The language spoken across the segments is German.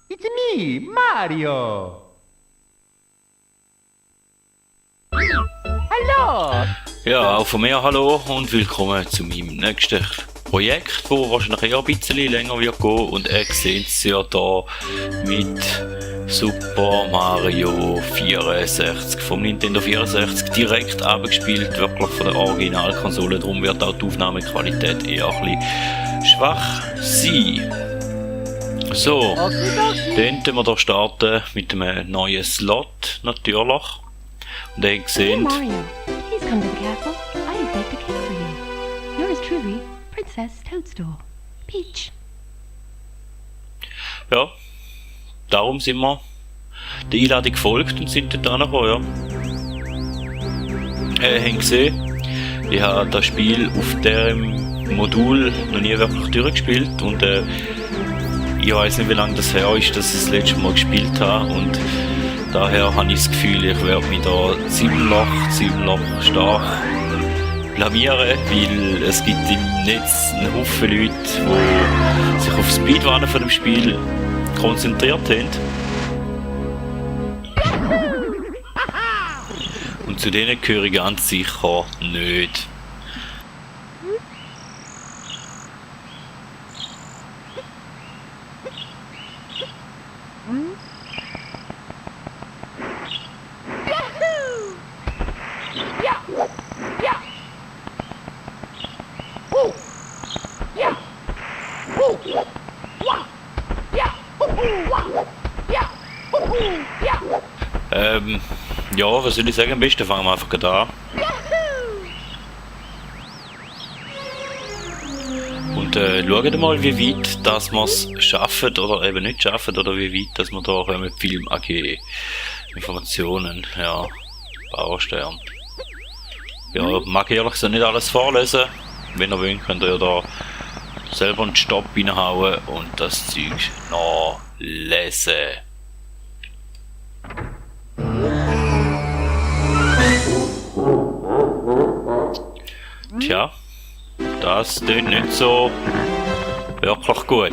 It's me, Mario! Hallo! Ja, auch von mir hallo und willkommen zu meinem nächsten Projekt, wo wahrscheinlich eher ein bisschen länger wird gehen. Und ihr seht es ja da mit Super Mario 64 vom Nintendo 64 direkt abgespielt, wirklich von der Originalkonsole. Darum wird auch die Aufnahmequalität eher ein bisschen schwach sein. So, dann tun wir hier starten mit einem neuen Slot natürlich. Und ihr Hey seht, Mario, please come to the castle. I have baked a cake for you. Yours truly, Princess Toadstool. Peach. ja, darum sind wir der Einladung gefolgt und sind dort angekommen, ja. Habt gesehen, ich habe das Spiel auf diesem Modul noch nie wirklich durchgespielt und ich weiß nicht, wie lange das her ist, dass ich das letzte Mal gespielt habe, und daher habe ich das Gefühl, ich werde mich da ziemlich stark blamieren, weil es gibt im Netz einen Haufen Leute, die sich auf Speedrunnen von dem Spiel konzentriert haben. Und zu denen gehöre ich ganz sicher nicht. Ja, was soll ich sagen? Am besten fangen wir einfach gerade an. Und schauen mal, wie weit dass wir es schaffen oder eben nicht schaffen, oder wie weit dass wir da mit Film AG Informationen, ja, Bauernstern. Ja, mag ich ehrlich gesagt nicht alles vorlesen. Wenn ihr wollt, könnt ihr ja da selber einen Stopp reinhauen und das Zeug nachlesen. Tja, das tönt nicht so wirklich gut.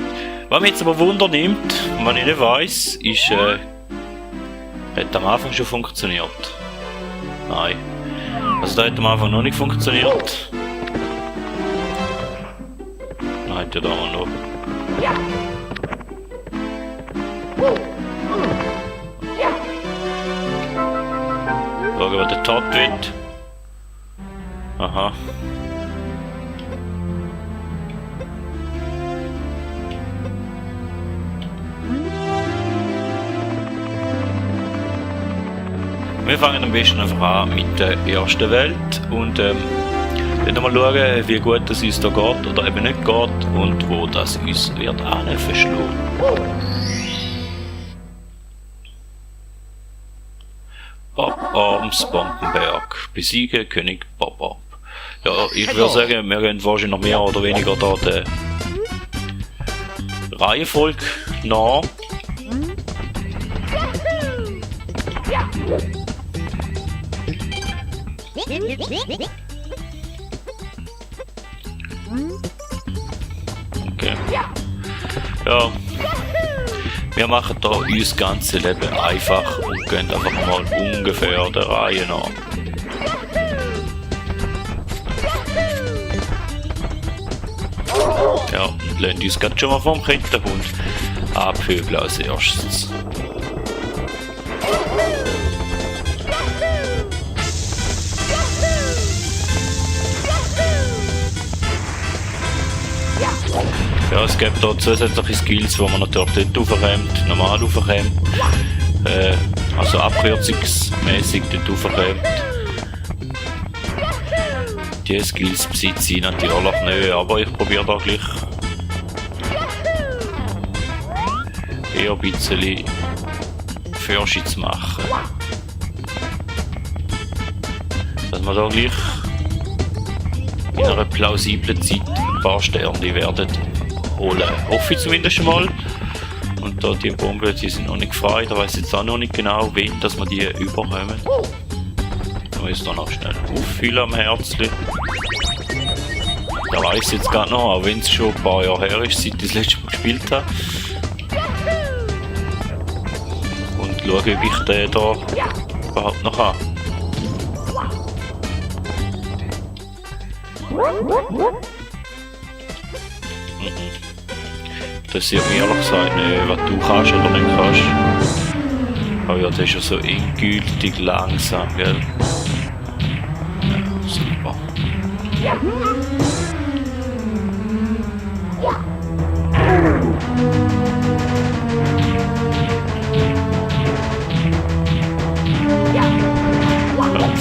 Was mich jetzt aber Wunder nimmt, was ich nicht weiss, ist, hat am Anfang schon funktioniert? Nein. Also da hat am Anfang noch nicht funktioniert. Nein, hat ja da mal noch. Schauen, was der Todd wird. Aha. Wir fangen am besten einfach an mit der ersten Welt und dann mal schauen, wie gut das uns da geht oder eben nicht geht und wo das uns wird verschlagen. Arms Bombenberg. Besiege König Bob. Ja, ich würde sagen, wir gehen wahrscheinlich noch mehr oder weniger da der Reihenfolge nach. Okay. Ja. Wir machen da uns das ganze Leben einfach und gehen einfach mal ungefähr der Reihe nach. Ja, und lassen uns gerade schon mal vom Kinderhund abhöbeln als erstes. Ja, es gibt da zusätzliche Skills, wo man natürlich dort aufkommt, normal aufkommt, also abkürzungsmäßig dort aufkommt. Die Skills besitze ich natürlich nicht, aber ich probiere da gleich eher ein bisschen Fürsche zu machen. Dass man da gleich in einer plausiblen Zeit ein paar Sterne werden holen. Hoffe ich zumindest schon mal. Und da die Bomben, die sind noch nicht frei, da weiß ich jetzt auch noch nicht genau, wen dass wir die überkommen. Ich muss da noch schnell auffüllen am Herzchen. Da weiß ich jetzt gerade noch, auch wenn es schon ein paar Jahre her ist, seit ich das letzte Mal gespielt habe. schauen, ob ich den da überhaupt noch habe. Das sieht mir ehrlich gesagt nicht, was du kannst oder nicht kannst. Aber ja, das ist ja so endgültig langsam, gell? Ja, super.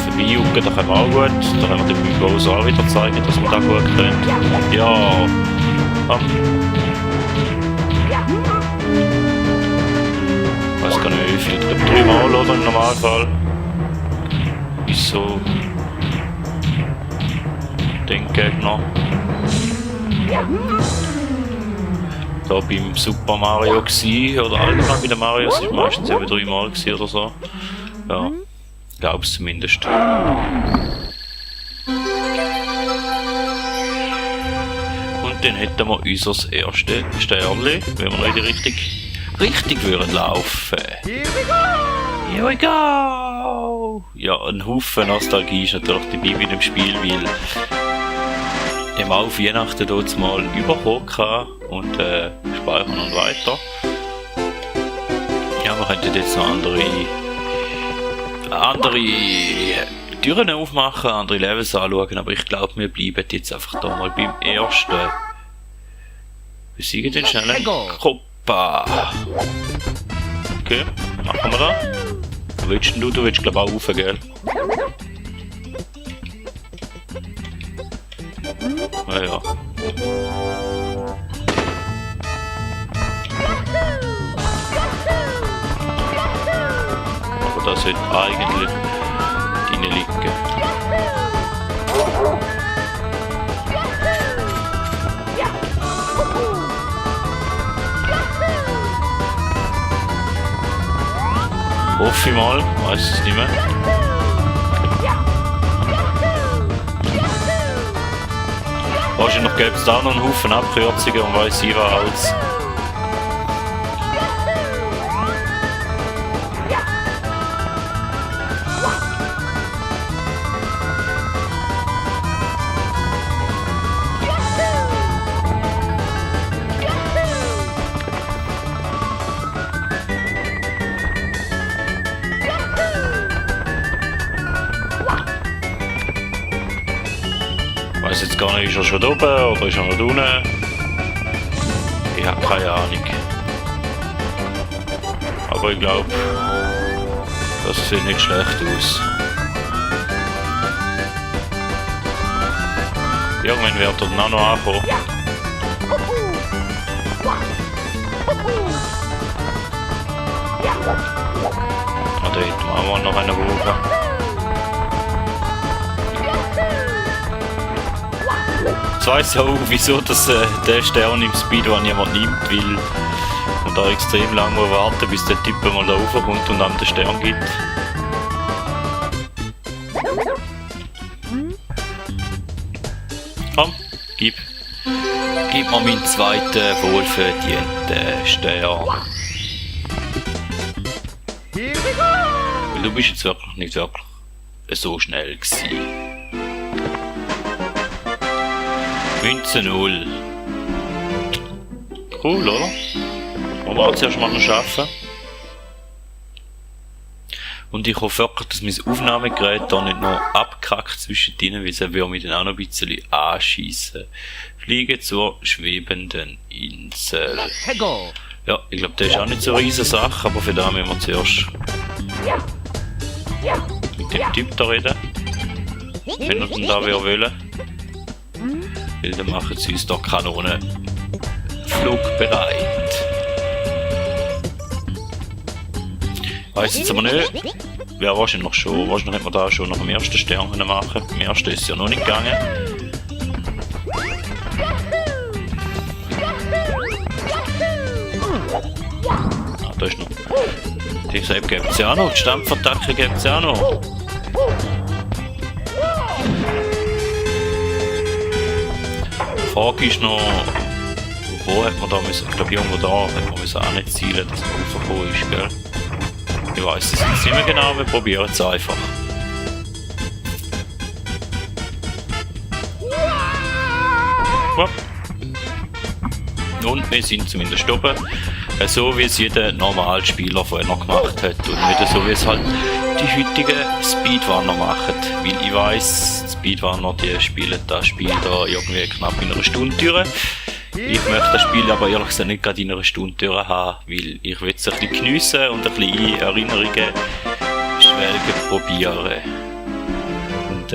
Vorbeijucken, da können wir auch gut. Da können wir dem Bowser auch wieder zeigen, dass wir da gut können. Ja! Komm. Ich weiß gar nicht wie viel. Ich glaube 3 Mal oder im Normalfall. Wieso? Den Gegner. Da beim Super Mario gsi oder allgemein bei den Marios ist meistens eben 3 Mal gsi oder so. Ja, glaub's zumindest. Und dann hätten wir unser erstes Sternli, wenn wir noch in die richtig würden laufen. Here we go! Ja, ein Haufen Nostalgie ist natürlich dabei bei dem Spiel, weil ich mal auf Weihnachten dort mal überkommen kann und speichern und weiter. Ja, wir könnten jetzt noch andere Türen aufmachen, andere Levels anschauen, aber ich glaube, wir bleiben jetzt einfach da mal beim ersten. Besiegen den schnellen Koppa. Okay, machen wir da. Was willst du? Du willst glaube ich auch rauf, gell? Ja. Aber das sollte eigentlich drin liegen. Hoffe ich mal, weiß es nicht mehr. Wahrscheinlich gäbe es da noch einen Haufen Abkürzungen und weiss ich was als. Ich weiß jetzt gar nicht, ist er schon oben oder ist er noch unten? Ich habe keine Ahnung. Aber ich glaube, das sieht nicht schlecht aus. Irgendwann wird er dann auch noch ankommen. Und da hinten haben wir noch eine Woche. Ich weiss auch, wieso das, der Stern im Speedrun jemand nimmt, weil man da extrem lange muss warten, bis der Typ mal da raufkommt und einem den Stern gibt. Komm, gib mir meinen zweiten wohlverdienten Stern. Weil du bist jetzt wirklich nicht wirklich so schnell gewesen. 19:0. Cool, oder? Und wir zuerst mal noch schaffen. Und ich hoffe wirklich, dass mein Aufnahmegerät da nicht noch abkackt zwischendrin, weil es würde mich dann auch noch ein bisschen anschiessen. Fliegen zur schwebenden Insel. Ja, ich glaube, das ist auch nicht so eine riesige Sache, aber für da müssen wir zuerst mit dem Typ da reden. Wenn er denn da will. Weil dann machen sie uns da Kanonen flugbereit. Weiss jetzt aber nicht. Wäre wahrscheinlich noch schon. Wahrscheinlich hätte man da schon nach dem ersten Stern machen können. Beim ersten ist es ja noch nicht gegangen. Ah, da ist noch. Die Seite gibt es ja auch noch. Die Stampfattacke gibt es ja auch noch. Die Frage ist noch, wo hat man da müssen, ich glaube irgendwo da hat man müssen auch nicht zielen, dass man raufgekommen ist, gell? Ich weiß es jetzt nicht mehr genau, wir probieren es einfach. Hopp. Und wir sind zumindest oben, so wie es jeder normale Spieler vorher noch gemacht hat und nicht so wie es halt die heutigen Speedrunner machen. Weil ich weiss, Speedrunner, die spielen das Spiel da irgendwie knapp in einer Stunde durch. Ich möchte das Spiel aber ehrlich gesagt nicht gerade in einer Stunde durch haben, weil ich will es ein bisschen geniessen und ein bisschen in Erinnerungen schwelgen probieren. Und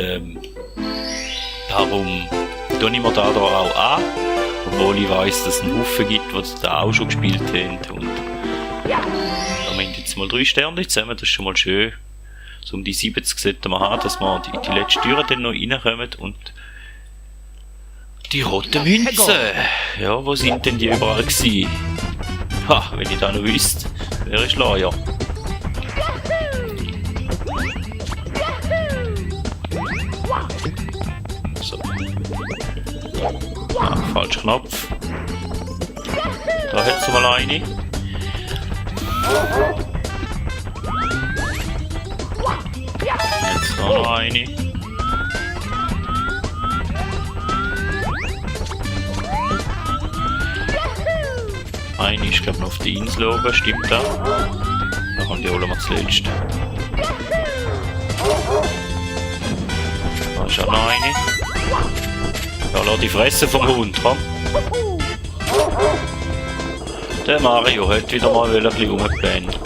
darum tue ich mir da auch an. Obwohl ich weiss, dass es einen Haufen gibt, die da auch schon gespielt haben. Und da haben wir jetzt mal 3 Sterne zusammen, das ist schon mal schön. So um die 70 sollten wir haben, dass wir die letzte Tür dann noch reinkommen. Und die roten Münzen! Ja, wo sind denn die überall gewesen? Ha, wenn ich das noch wüsste, wäre ich schlauer. So. Ah, falsch Knopf. Da hättest du mal eine. Jetzt noch eine. Eine ist glaube ich noch auf der Insel oben, stimmt das? Dann die holen wir das letzte. Da ist auch noch eine. Ja, lass die Fresse vom Hund, komm. Der Mario hat wieder mal ein bisschen rumgeplant.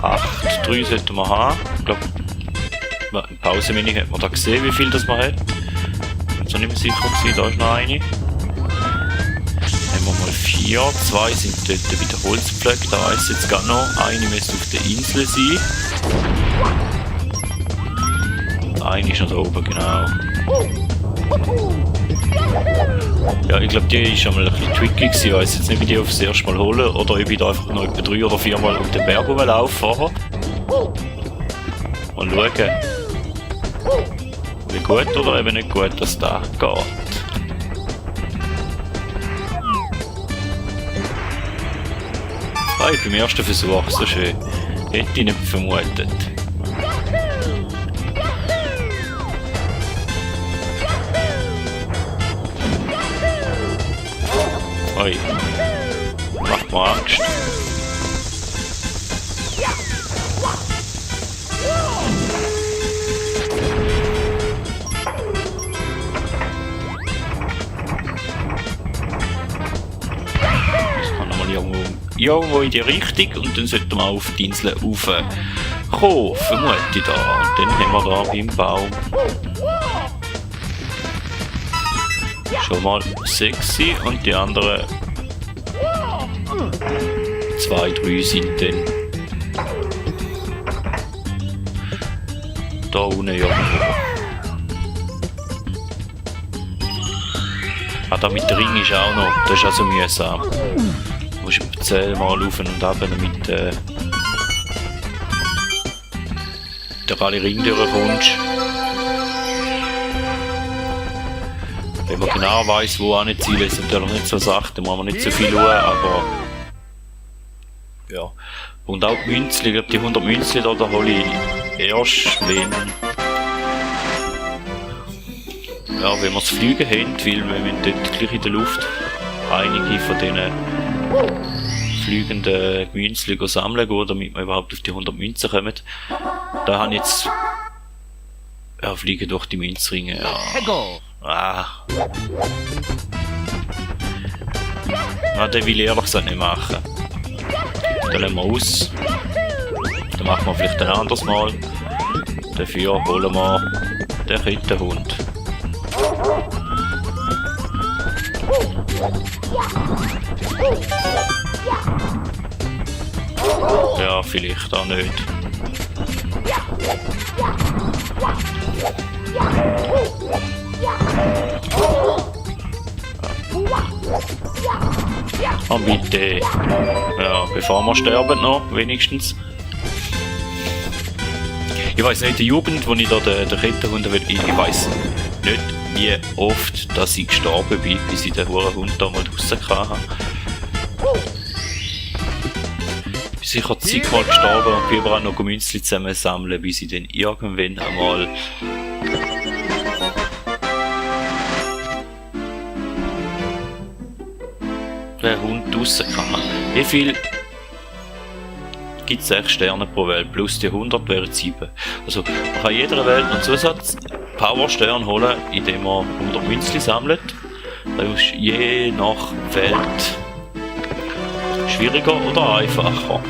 Acht, 3 sollten wir haben. Ich glaube, im Pause-Mini hat man da gesehen, wie viel das man hat. Ich bin so nicht mehr sicher gewesen, da ist noch eine. Nehmen wir mal 4, 2 sind dort bei den Holzpflöcken, da ist jetzt gar noch. Eine müsste auf der Insel sein. Und eine ist noch da oben, genau. Ja, ich glaube, die ist schon mal ein bisschen tricky gewesen. Ich weiss jetzt nicht, wie die aufs erste Mal holen oder ob ich da einfach noch etwa 3 oder 4 Mal um den Berg rumlaufe vorher. Mal schauen, wie gut oder eben nicht gut das da geht. Ah, beim ersten Versuch, so schön. Hätte ich nicht vermutet. Oi. Macht mir Angst. Irgendwo in die Richtung und dann sollten wir auf die Insel raufkommen, vermute ich da. Und dann haben wir da beim Baum schon mal 6 und die anderen 2, 3 sind dann da unten irgendwo. Ah, da mit der Ring ist auch noch, das ist also mühsam. Du musst 10 Mal auf und ab, damit der alle Ring durchkommst. Wenn man genau weiss, wo eine Ziele ist, natürlich nicht so Sache, da muss man nicht so viel schauen, aber ja. Und auch die Münzli, ich glaube die 100 Münzli da hole ich erst, wenn wir das Fliegen haben, weil wir müssen dort gleich in der Luft einige von diesen fliegenden Münzli sammeln gehen, damit wir überhaupt auf die 100 Münzen kommen. Da habe ich jetzt fliegen durch die Münzringe. Ja. Den will ich ehrlich gesagt nicht machen. Den lassen wir aus. Den machen wir vielleicht ein anderes Mal. Dafür holen wir den Kettenhund. Ja, vielleicht auch nicht. Oh bitte. Ja, bevor wir sterben noch, wenigstens. Ich weiss nicht, die Jugend, wo ich da den Kettenhund will, ich weiss nicht, wie oft, dass ich gestorben bin, bis ich den Hurenhund da mal rausgekommen habe. Ich bin sicher zigmal gestorben und bin überall noch Münzli zusammensammeln, bis ich dann irgendwann einmal den Hund rauskam. Wie viel gibt es 6 Sterne pro Welt, plus die 100 wären 7. Also man kann jeder Welt einen Zusatz-Power-Stern holen, indem man 100 Münzli sammelt. Das ist je nach Welt schwieriger oder einfacher.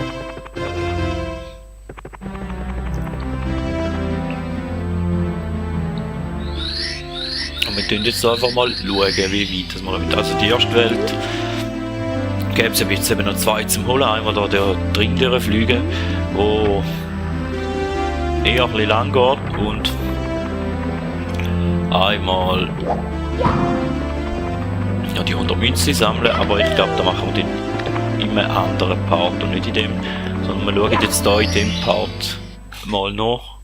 Und wir tun jetzt einfach mal schauen, wie weit wir mit. Also die erste Welt gäbe es jetzt eben noch 2 zum Holen. Einmal da der dringlichere Flüge, wo eher ein bisschen lang geht, und einmal ja, die 100 Münzen sammeln, aber ich glaube, da machen wir den in einem anderen Part und nicht in dem, sondern wir schauen jetzt da in dem Part mal noch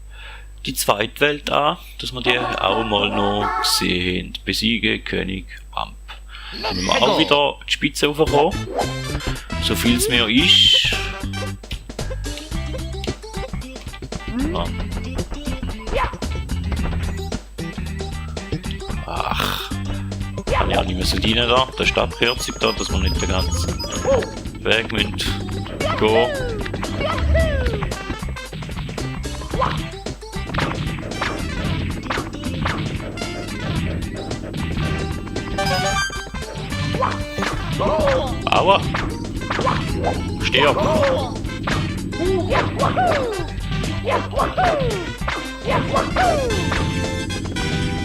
die zweite Welt an, dass wir die auch mal noch sehen. Besiege König Amp. Dann müssen wir auch wieder die Spitze raufkommen, so viel es mir ist. Ah. Ach, kann ich auch nicht mehr so dienen da, der Stadtkürzung da, dass wir nicht den ganzen Weg müssen gehen. Aua! Stirb!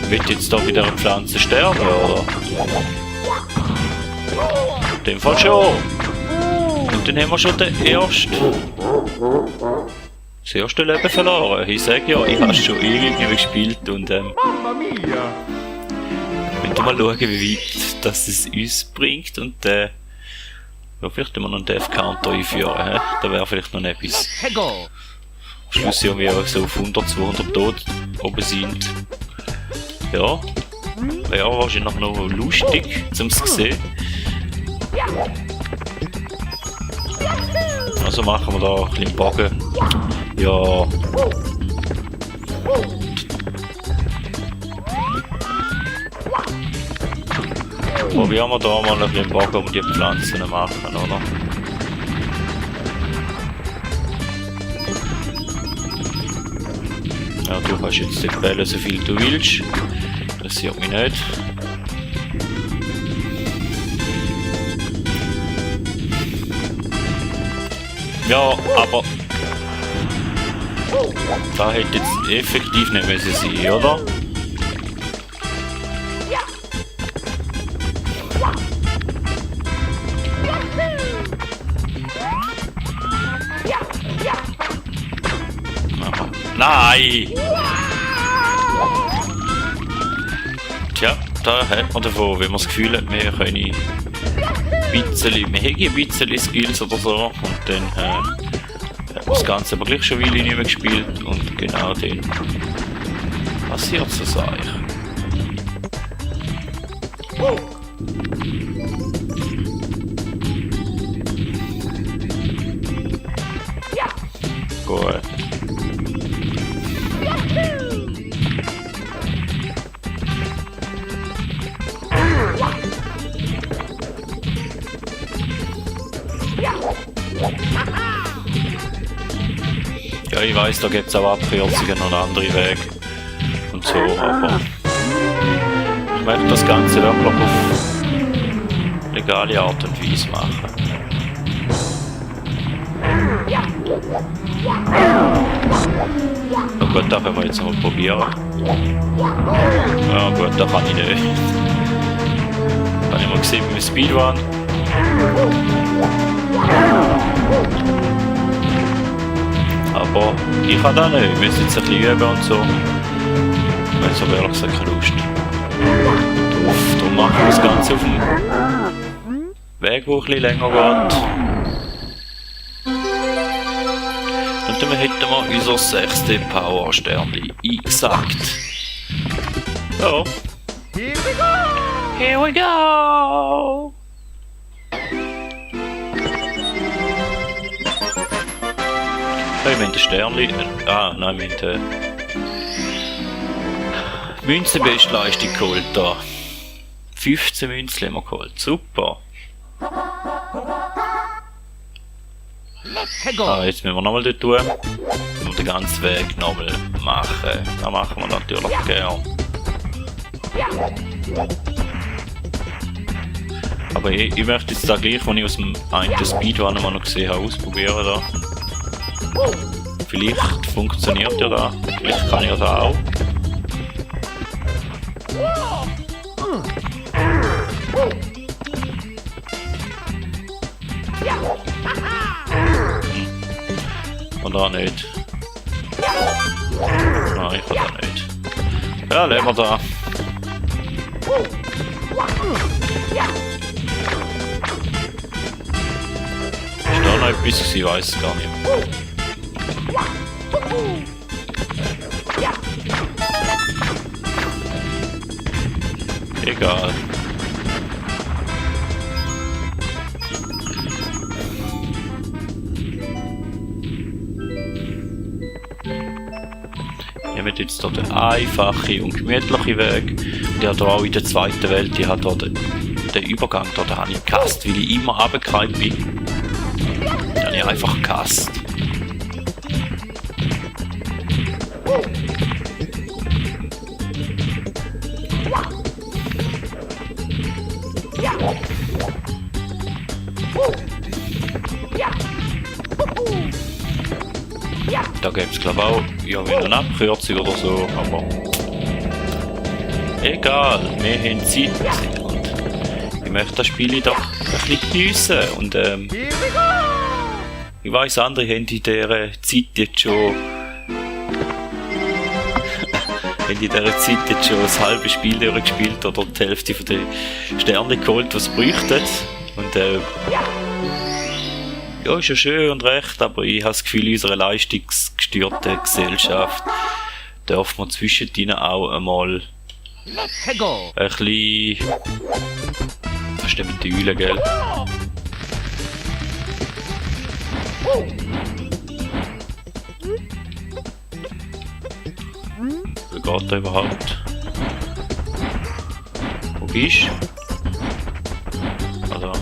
Wird jetzt da wieder eine Pflanze sterben, oder? In dem Fall schon! Und dann haben wir schon das erste Leben verloren. Ich sage ja, ich habe schon ewig nicht gespielt und Mamma mia! wir mal schauen, wie weit das es uns bringt, und ja, vielleicht noch einen Death-Counter einführen, he? Da wäre vielleicht noch etwas. Am Schluss ja wir so auf 100, 200 tot oben sind. Ja, wäre wahrscheinlich noch lustig zum sehen. Also machen wir da ein bisschen Bogen. Ja. Probieren wir da mal ein bisschen Bogen, um die Pflanzen zu machen, oder? Ja, du kannst jetzt die Bälle so viel du willst. Interessiert mich nicht. Ja, aber da hätte jetzt effektiv nicht müssen sein, oder? Nein! Tja, da hat man davon, wenn man das Gefühl hat, wir können wir haben ein bisschen Skills oder so, und dann hat man das Ganze aber gleich schon eine Weile nicht mehr gespielt, und genau dann passiert es eigentlich. Gut. Ja, ich weiss, da gibt es auch Abkürzungen und andere Wege und so, aber ich möchte das Ganze wirklich auf legale Art und Weise machen. Na gut, da können wir jetzt mal probieren. Ja gut, da kann ich nicht. Habe ich mal gesehen mit dem Speedrun. Aber ich kann das nicht, ich muss jetzt ein bisschen üben und so. Ich habe so ehrlich gesagt keine Lust. Darum machen wir das Ganze auf dem Weg, der ein bisschen länger geht. Und dann hätten wir unser 6. Power-Sternchen eingesackt. Ja, Here we go! Here we go! Wir haben den Sternli. Nein, wir haben Münzenbestleistung geholt da. 15 Münzen haben wir geholt. Super. Jetzt müssen wir nochmal dort tun. Und den ganzen Weg nochmal machen. Das machen wir natürlich gern. Aber ich möchte jetzt da gleich, was ich aus dem einen Speedrun mal noch gesehen habe, ausprobieren da. Vielleicht funktioniert ja da. Vielleicht kann ich ja da auch. Oder nicht? Nein, ich kann da nicht. Ja, lassen wir da. Ist da noch etwas? Ich weiß es gar nicht. Egal. Wir haben jetzt hier den einfachen und gemütlichen Weg. Und ich habe hier auch in der zweiten Welt, ich habe hier den Übergang, da habe ich gehasst, weil ich immer runtergefallen bin. Da habe ich einfach gehasst. Da gibt es glaube ich auch wieder eine Abkürzung oder so, aber egal, wir haben Zeit und ich möchte das Spiel doch ein bisschen geniessen und ich weiss, andere haben in dieser Zeit jetzt schon das halbe Spiel durchgespielt oder die Hälfte von den Sternen geholt, was es bräuchte. Und ja, ist ja schön und recht, aber ich habe das Gefühl, in unserer leistungsgestörten Gesellschaft darf man zwischendrin auch einmal ein bisschen... Was ist denn mit den Eulen, gell? Wie geht der überhaupt? Wo bist du? Also.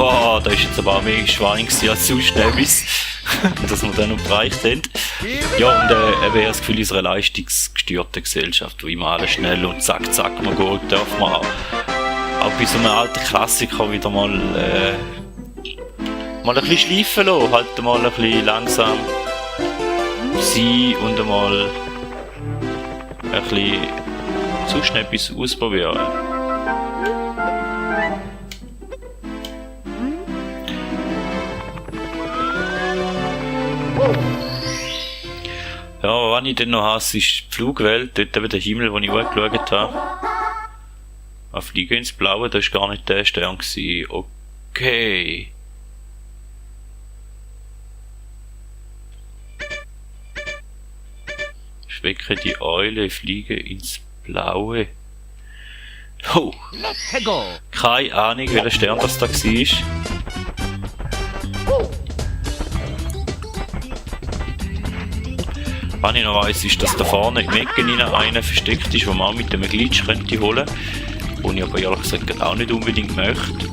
Oh, da ist jetzt aber auch mehr Schwein als sonst etwas, dass wir dann noch bereicht haben. Ja, und eben, ich habe das Gefühl, in unserer leistungsgestörten Gesellschaft, wo immer alles schnell und zack, zack, man geht, darf man auch bei so einem alten Klassiker wieder mal ein bisschen schleifen lassen, halt mal ein bisschen langsam sein und mal ein bisschen zu schnell etwas ausprobieren. Ja, aber was ich dann noch hasse, ist die Flugwelt, dort eben der Himmel, wo ich angeschaut habe. Ein Fliegen ins Blaue, das war gar nicht der Stern gewesen. Okay. Schwecke die Eule, fliege ins Blaue. Oh. Keine Ahnung, welcher Stern das da war. Was ich noch weiss, ist, dass da vorne in der Ecke einer versteckt ist, den man auch mit dem Glitch könnte holen. Den ich aber ehrlich gesagt auch nicht unbedingt möchte.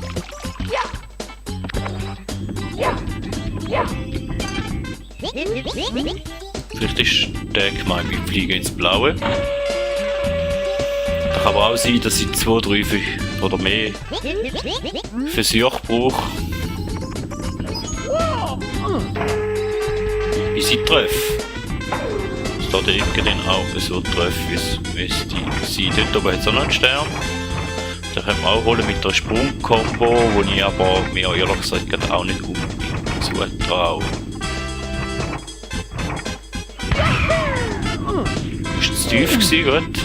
Vielleicht ist der gemeint mit Fliegen ins Blaue. Das kann aber auch sein, dass ich 2, 3 oder mehr Versuche brauche, bis ich treffe. Da der Ecke dann auch so treffe, wie es müsste sein. Dort oben hat es auch noch einen Stern. Den können wir auch holen mit der Sprung-Kombo, wo ich aber mir ehrlich gesagt auch nicht unbedingt zutraue. Ist zu tief gewesen, gut.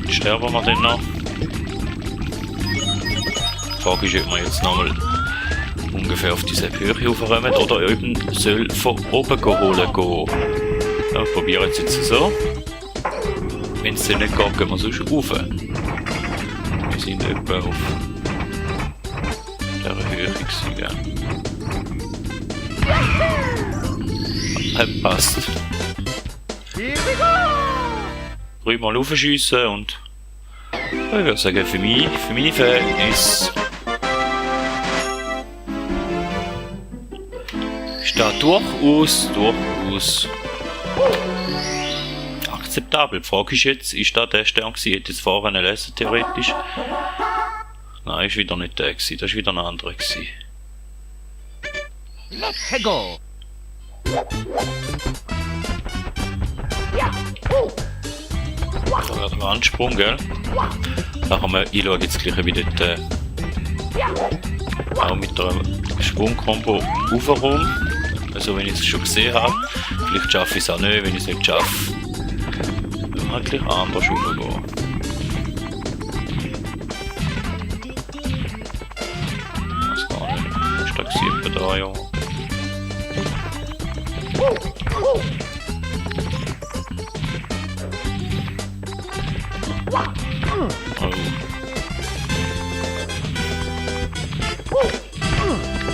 Sterben wir denn noch? Die Frage ist, ob wir jetzt nochmal ungefähr auf diese Höhe aufräumen oder eben soll von oben holen gehen. Ja, wir probieren es jetzt so. Wenn es dann nicht geht, gehen wir sonst rauf. Wir sind etwa auf dieser Höhe gewesen, gell? Passt. Dreimal raufschiessen und ich würde sagen, für meine Verhältnisse ist das durchaus akzeptabel. Die Frage ist jetzt, ist das der Stern gewesen? Hätte es vorher lesen, theoretisch? Nein, ist wieder nicht der gewesen, das ist wieder ein anderer gewesen. Let's go! Da wäre der Ansprung, gell? Da haben wir, ich schaue jetzt gleich wie dort auch mit der Sprungkombo raufrum. Also wenn ich es schon gesehen habe. Vielleicht schaffe ich es auch nicht, wenn ich es nicht schaffe. Dann halt gleich anders raufgehen. Das gar nicht. Stagniert da, ja.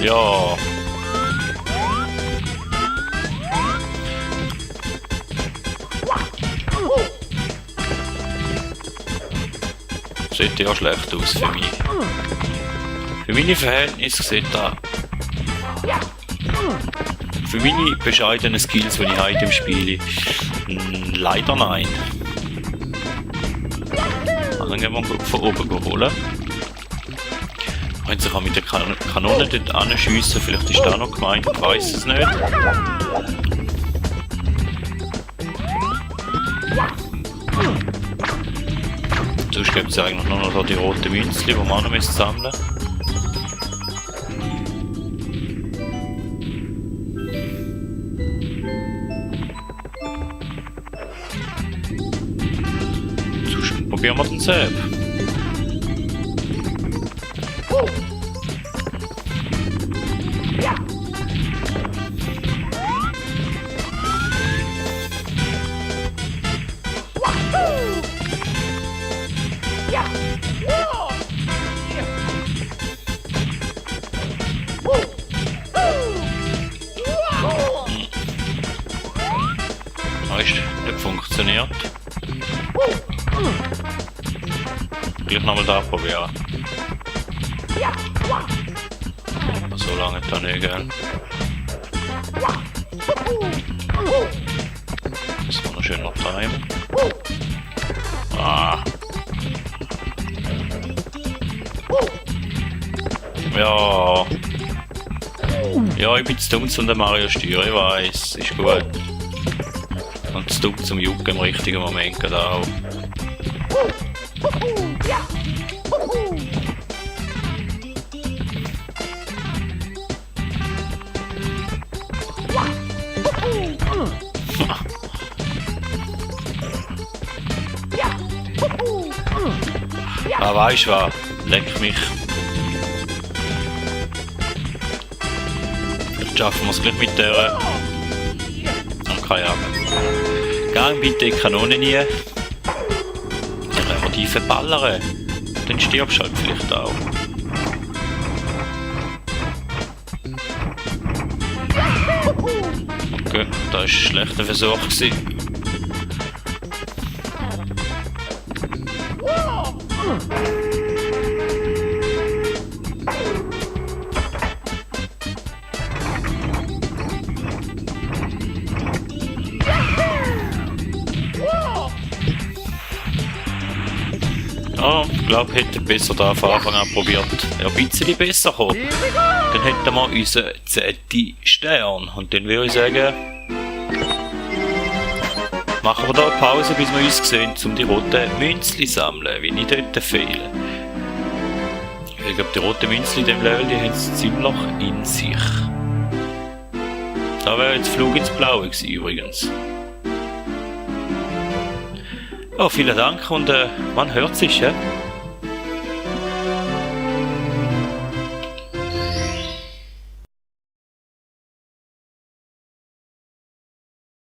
Ja. Sieht ja schlecht aus für mich. Für meine Verhältnisse sieht das. Für meine bescheidenen Skills, die ich heute im Spiel leider nein. Dann gehen wir von oben holen. Wenn sich auch mit der Kanone dort anschiessen, vielleicht ist da noch gemeint, ich weiss es nicht. Sonst gibt es eigentlich nur noch die roten Münzchen, die man auch noch sammeln müssen. Sonst probieren wir den Säb. Nicht funktioniert. Gleich nochmal da probieren. Aber so lange da nicht, gell? Das war noch schön noch timen. Ah. Ja. Ja, ich bin zu dumm zum Mario steuern, ich weiss, ist gut. Und zu dumm zum Jucken im richtigen Moment geht auch. Ah, weisst du was? Leck mich. Vielleicht schaffen wir es gleich mit der... keine Ahnung. Gang bitte in die Kanone rein. Dann können wir die verballern. Dann stirbst du halt vielleicht auch. Okay, das war ein schlechter Versuch gewesen. Ja, ich glaube, hätten besser da von Anfang an probiert. Ja, ein bisschen besser kommen. Here we go! Dann hätten wir unseren 10. Stern. Und dann würde ich sagen, machen wir da eine Pause, bis wir uns sehen, um die roten Münzli zu sammeln, wenn ich dort fehle. Ich glaube, die roten Münzli in diesem Level, die haben es ziemlich in sich. Da wäre jetzt Flug ins Blaue gewesen, übrigens. Ja, vielen Dank und man hört sich, ja?